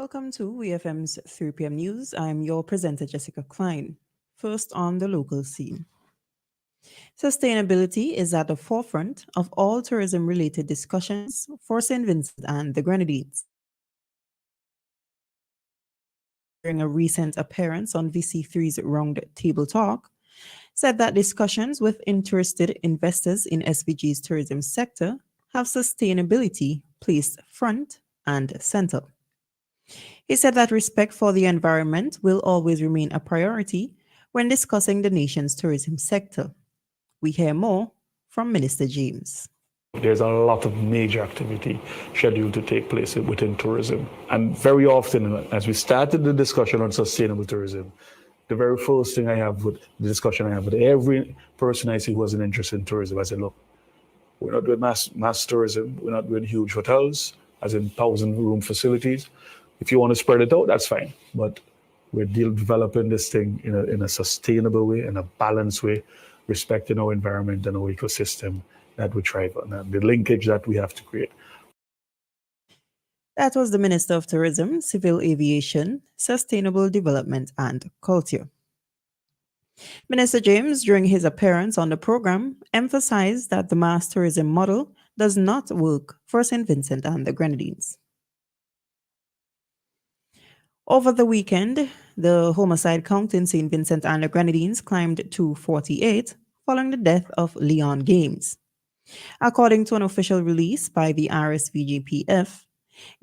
Welcome to WEFM'S 3pm News. I'm your presenter, Jessica Klein. First on the local scene. Sustainability is at the forefront of all tourism-related discussions for St. Vincent and the Grenadines. During a recent appearance on VC3's Round Table Talk, said that discussions with interested investors in SVG's tourism sector have sustainability placed front and center. He said that respect for the environment will always remain a priority when discussing the nation's tourism sector. We hear more from Minister James. There's a lot of major activity scheduled to take place within tourism. And very often, as we started the discussion on sustainable tourism, the very first thing I have with the discussion I have with every person I see who has an interest in tourism, I say, look, we're not doing mass tourism, we're not doing huge hotels, as in 1,000-room facilities. If you want to spread it out, that's fine. But we're developing this thing in a sustainable way, in a balanced way, respecting our environment and our ecosystem that we thrive on, and the linkage that we have to create. That was the Minister of Tourism, Civil Aviation, Sustainable Development and Culture. Minister James, during his appearance on the program, emphasized that the mass tourism model does not work for St. Vincent and the Grenadines. Over the weekend, the homicide count in St. Vincent and the Grenadines climbed to 48 following the death of Leon Games. According to an official release by the RSVGPF,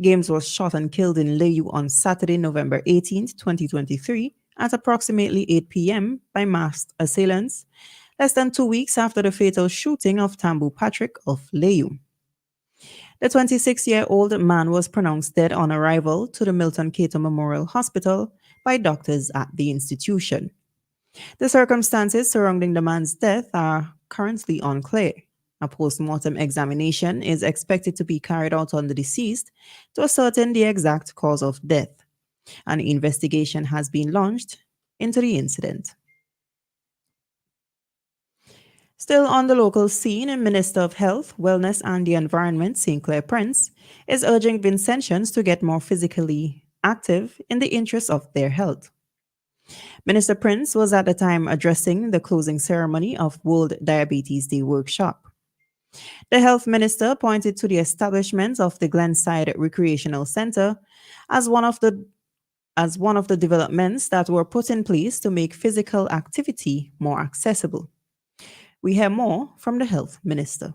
Games was shot and killed in Layou on Saturday, November 18, 2023, at approximately 8 p.m. by masked assailants, less than 2 weeks after the fatal shooting of Tambu Patrick of Layou. The 26-year-old man was pronounced dead on arrival to the Milton Cato Memorial Hospital by doctors at the institution. The circumstances surrounding the man's death are currently unclear. A post-mortem examination is expected to be carried out on the deceased to ascertain the exact cause of death. An investigation has been launched into the incident. Still on the local scene, Minister of Health, Wellness and the Environment, St. Clair Prince, is urging Vincentians to get more physically active in the interest of their health. Minister Prince was at the time addressing the closing ceremony of World Diabetes Day workshop. The health minister pointed to the establishment of the Glenside Recreational Center as one of the developments that were put in place to make physical activity more accessible. We hear more from the health minister.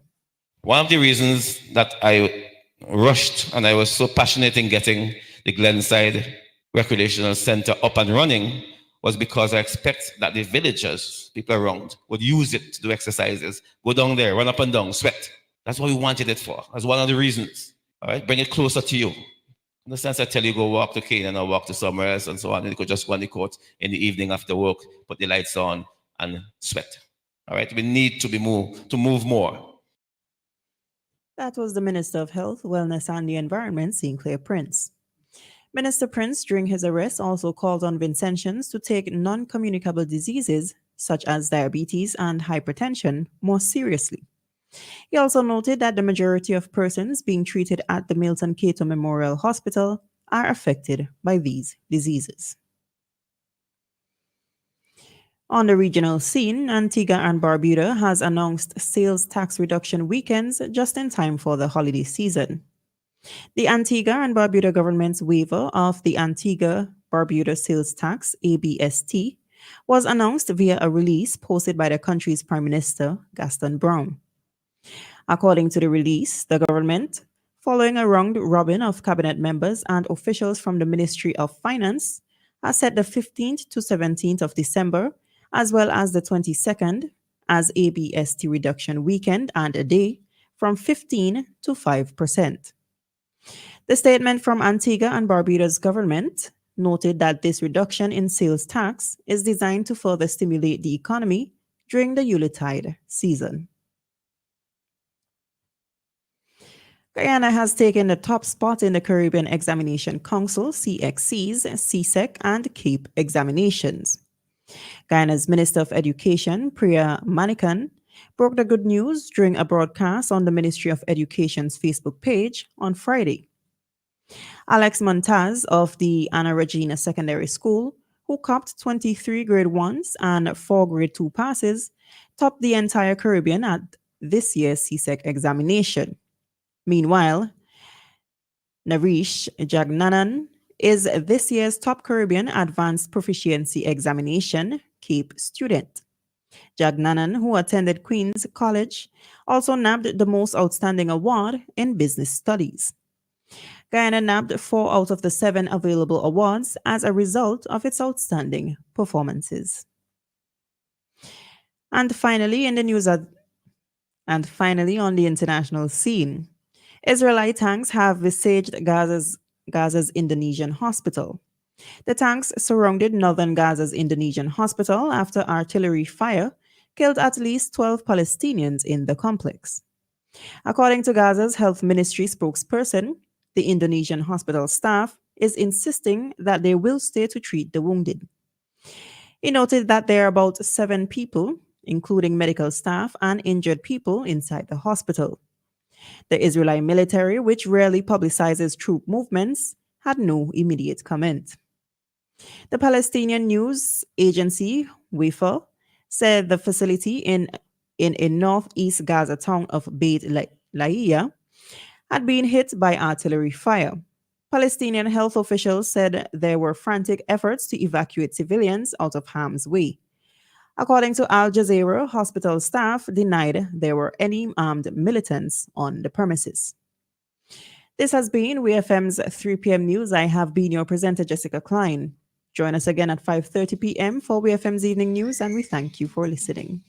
One of the reasons that I rushed and I was so passionate in getting the Glenside Recreational Center up and running was because I expect that the villagers, people around, would use it to do exercises, go down there, run up and down, sweat. That's what we wanted it for. That's one of the reasons. All right, bring it closer to you. In the sense I tell you, go walk to Canaan or walk to somewhere else and so on, and you could just go on the court in the evening after work, put the lights on and sweat. All right, we need to move more. That was the Minister of Health, Wellness and the Environment, St. Clair Prince. Minister Prince, during his arrest, also called on Vincentians to take non-communicable diseases such as diabetes and hypertension more seriously. He also noted that the majority of persons being treated at the Milton Cato Memorial Hospital are affected by these diseases. On the regional scene, Antigua and Barbuda has announced sales tax reduction weekends just in time for the holiday season. The Antigua and Barbuda government's waiver of the Antigua-Barbuda sales tax, ABST, was announced via a release posted by the country's Prime Minister, Gaston Brown. According to the release, the government, following a round-robin of cabinet members and officials from the Ministry of Finance, has set the 15th to 17th of December, as well as the 22nd, as ABST reduction weekend and a day, from 15 to 5%. The statement from Antigua and Barbuda's government noted that this reduction in sales tax is designed to further stimulate the economy during the Yuletide season. Guyana has taken the top spot in the Caribbean Examination Council, CXC's, CSEC, and CAPE examinations. Guyana's Minister of Education, Priya Manikan, broke the good news during a broadcast on the Ministry of Education's Facebook page on Friday. Alex Montaz of the Anna Regina Secondary School, who copped 23 grade 1s and 4 grade 2 passes, topped the entire Caribbean at this year's CSEC examination. Meanwhile, Narish Jagnanan is this year's top Caribbean Advanced Proficiency Examination CAPE student. Jagnanan, who attended Queen's College, also nabbed the Most Outstanding Award in Business Studies. Guyana nabbed 4 out of the 7 available awards as a result of its outstanding performances. And finally, in the news, and finally on the international scene, Israeli tanks have besieged Gaza's Indonesian hospital. The tanks surrounded northern Gaza's Indonesian hospital after artillery fire killed at least 12 Palestinians in the complex. According to Gaza's health ministry spokesperson, the Indonesian hospital staff is insisting that they will stay to treat the wounded. He noted that there are about 7 people, including medical staff and injured people, inside the hospital. The Israeli military, which rarely publicizes troop movements, had no immediate comment. The Palestinian news agency, WEFA, said the facility in a northeast Gaza town of Beit Lahiya had been hit by artillery fire. Palestinian health officials said there were frantic efforts to evacuate civilians out of harm's way. According to Al Jazeera, hospital staff denied there were any armed militants on the premises. This has been WEFM's 3 p.m. news. I have been your presenter, Jessica Klein. Join us again at 5:30 p.m. for WEFM's evening news, and we thank you for listening.